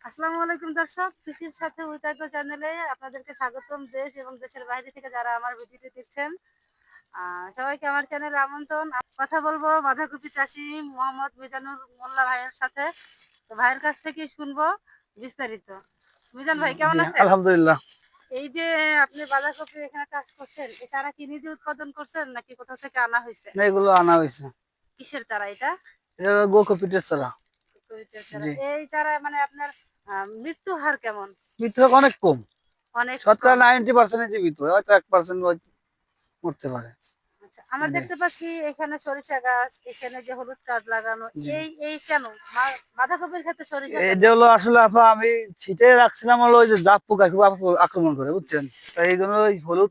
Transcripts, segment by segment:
আসসালামু আলাইকুম দর্শক, কৃষির সাথে উইতাগ্য চ্যানেলে আপনাদেরকে স্বাগতম। দেশ এবং দেশের বাইরে থেকে যারা আমার ভিডিওটি দেখছেন, সবাইকে আমার চ্যানেলে আমন্ত্রণ। কথা বলবো বাঁধাকপি চাষি মোহাম্মদ মিজানুর মোল্লা ভাইয়ের সাথে। তো ভাইয়ের কাছ থেকেই শুনবো বিস্তারিত। মিজান ভাই কেমন জি, আছেন? আলহামদুলিল্লাহ। এই যে আপনি বাঁধাকপি এখানে চাষ করছেন, এই চারা কি নিজে উৎপাদন করছেন নাকি কোথাও থেকে আনা হয়েছে? না, এগুলো আনা হয়েছে। কিসের চারা এটা? এটা হলো গোকপিটের চারা। কপিটের চারা। জি, এই চারা মানে আপনার মৃত্যু হার কেমন? মৃত্যু অনেক কম। অনেক শতকরা কম। 90% জীবিত, হয়তো 1% মরতে পারে। আচ্ছা, আমরা এটাই। দেখতে পাচ্ছি এখানে সরিষা গাছ, এখানে যে হলুদ কার্ড লাগানো। জি, এই এই কেন বাঁধাকপির ক্ষেত্রে সরিষা কেন? এটা হলো আসলে আপা আমি ছিটে রাখছিলাম, হলো ওই যে জাপ পোকা খুব আক্রমণ করে, বুঝছেন? তাই এই জন্য ওই হলুদ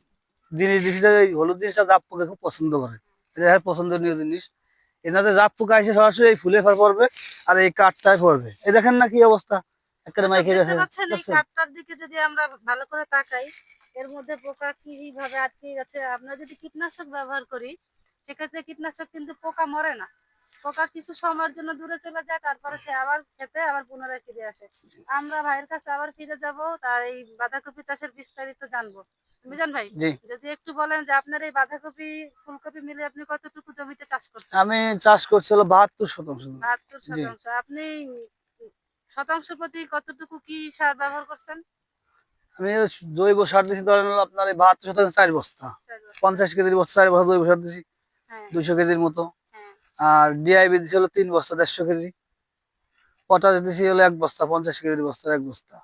জিনিস দিছি, যে ওই হলুদ জিনিসটা জাপ পোকা খুব পছন্দ করে। এটা এর পছন্দনীয় জিনিস। এনাতে জাপ পোকা এসে সরাসরি এই ফুলে পড়বে, আর এই কাঠটায় পড়বে। এই দেখেন না কি অবস্থা, একেবারে দর্শক মাইকে দেখতে গেছে। পাচ্ছেন এই দেখছেন? কাঠটার দিকে যদি আমরা ভালো করে তাকাই, এর মধ্যে পোকা কিভাবে আটকে গেছে। আমরা যদি কীটনাশক ব্যবহার করি, সেক্ষেত্রে কীটনাশক কিন্তু পোকা মরে না। পোকা কিছু সময়ের জন্য দূরে চলে যায়, তারপরে সে আবার খেতে আবার পুনরায় ফিরে আসে। আমরা ভাইয়ের কাছে আবার ফিরে যাব, তার এই বাঁধাকপি চাষের বিস্তারিত জানবো। মিজান ভাই, জি, যদি একটু বলেন যে আপনার এই বাঁধাকপি ফুলকপি মিলে আপনি কতটুকু জমিতে চাষ করছেন? আমি চাষ করছিল 72%। ৭২ জি, শতাংশ। আপনি শতাংশ প্রতি কতটুকু কি সার ব্যবহার করছেন? আমি জৈব সার দিছি, ধরেন হলো আপনার এই 72% 4 বস্তা। ৪ বস্তা। 50 কেজির বস্তা 4 বস্তা জৈব সার দিছি, হ্যাঁ, 200 কেজির মতো। হ্যাঁ। আর ডিআইবি দিছি হলো 3 বস্তা, 150 কেজি। পটাশ দিছি হলো 1 বস্তা, 50 কেজির বস্তা 1 বস্তা।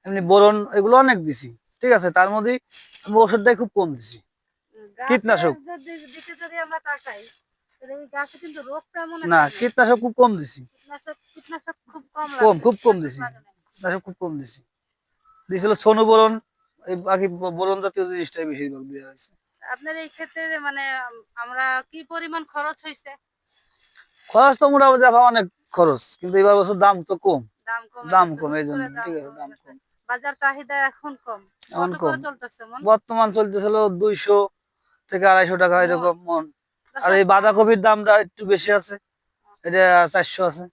এমনি বোরন এগুলো অনেক দিছি। ঠিক আছে, তার মধ্যে আমি ওষুধটাই খুব কম দিছি, গাছের কীটনাশক। দিকে যদি আমরা তাকাই, তাহলে এই গাছে কিন্তু রোগ তেমন না, একটা নেই। কীটনাশক খুব কম দিছি। কীটনাশক খুব কম কম, লাগে। খুব কম কীটনাশক দিছি। লাগে নাই। কীটনাশক খুব কম দিছি। দিছিল আ ছনু বোরন। এই বাকি বোরন জাতীয় জিনিসটাই বেশিরভাগ দেওয়া হয়েছে। আপনার এই ক্ষেত্রে মানে আমরা কি পরিমাণ খরচ হইছে? খরচ তো মোটামুটি আপা অনেক খরচ, কিন্তু এবার বছর দাম তো কম। দাম কমে দাম গেছে, কম হুট এই জন্য। করে দাম ঠিক আছে, কমে দাম গেছে। কম। বাজার চাহিদা এখন কম। এখন কত কম। করে চলতেছে মন? বর্তমান চলতেছিল 200 থেকে 250 টাকা মন। এরকম মন। আর দর্শক এই বাঁধাকপির দামটা একটু বেশি আছে, এটা 400 আছে।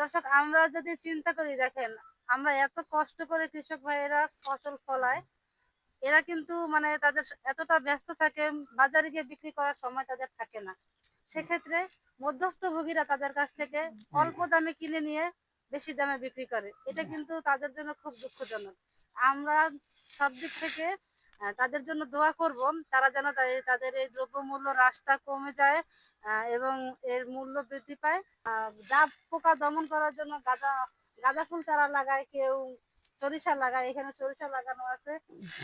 দর্শক আমরা যদি চিন্তা করি, দেখেন আমরা এত কষ্ট করে কৃষক ভাইয়েরা ফসল ফলায়, এরা কিন্তু মানে তাদের এতটা ব্যস্ত থাকে, বাজারে গিয়ে বিক্রি করার সময় তাদের থাকে না। সেক্ষেত্রে মধ্যস্থভোগীরা তাদের কাছ থেকে অল্প দামে কিনে নিয়ে বেশি দামে বিক্রি করে। এটা কিন্তু তাদের জন্য খুব দুঃখজনক। আমরা সব দিক থেকে তাদের জন্য দোয়া করব, তারা যেন তাদের এই দ্রব্যমূল্য হ্রাসটা কমে যায় এবং এর মূল্য বৃদ্ধি পায়। জাপ পোকা দমন করার জন্য গাঁদা গাঁদা ফুল চারা লাগায়, কেউ সরিষা লাগায়। এখানে সরিষা লাগানো আছে।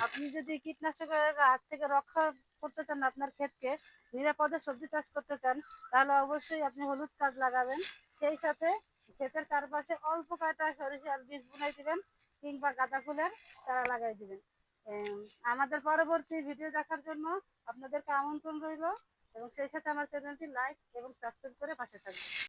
আপনি যদি কীটনাশকের হাত থেকে রক্ষা করতে চান, আপনার ক্ষেতকে নিরাপদে সবজি চাষ করতে চান, তাহলে অবশ্যই আপনি হলুদ কার্ড লাগাবেন। সেই সাথে ক্ষেতের চারপাশে অল্প কয়টা সরিষার বীজ বুনাই দিবেন, কিংবা গাঁদা ফুলের চারা লাগাই দিবেন। এম, আমাদের পরবর্তী ভিডিও দেখার জন্য আপনাদেরকে আমন্ত্রণ রইল, এবং সেই সাথে আমার চ্যানেলটি লাইক এবং সাবস্ক্রাইব করে পাশে থাকবেন।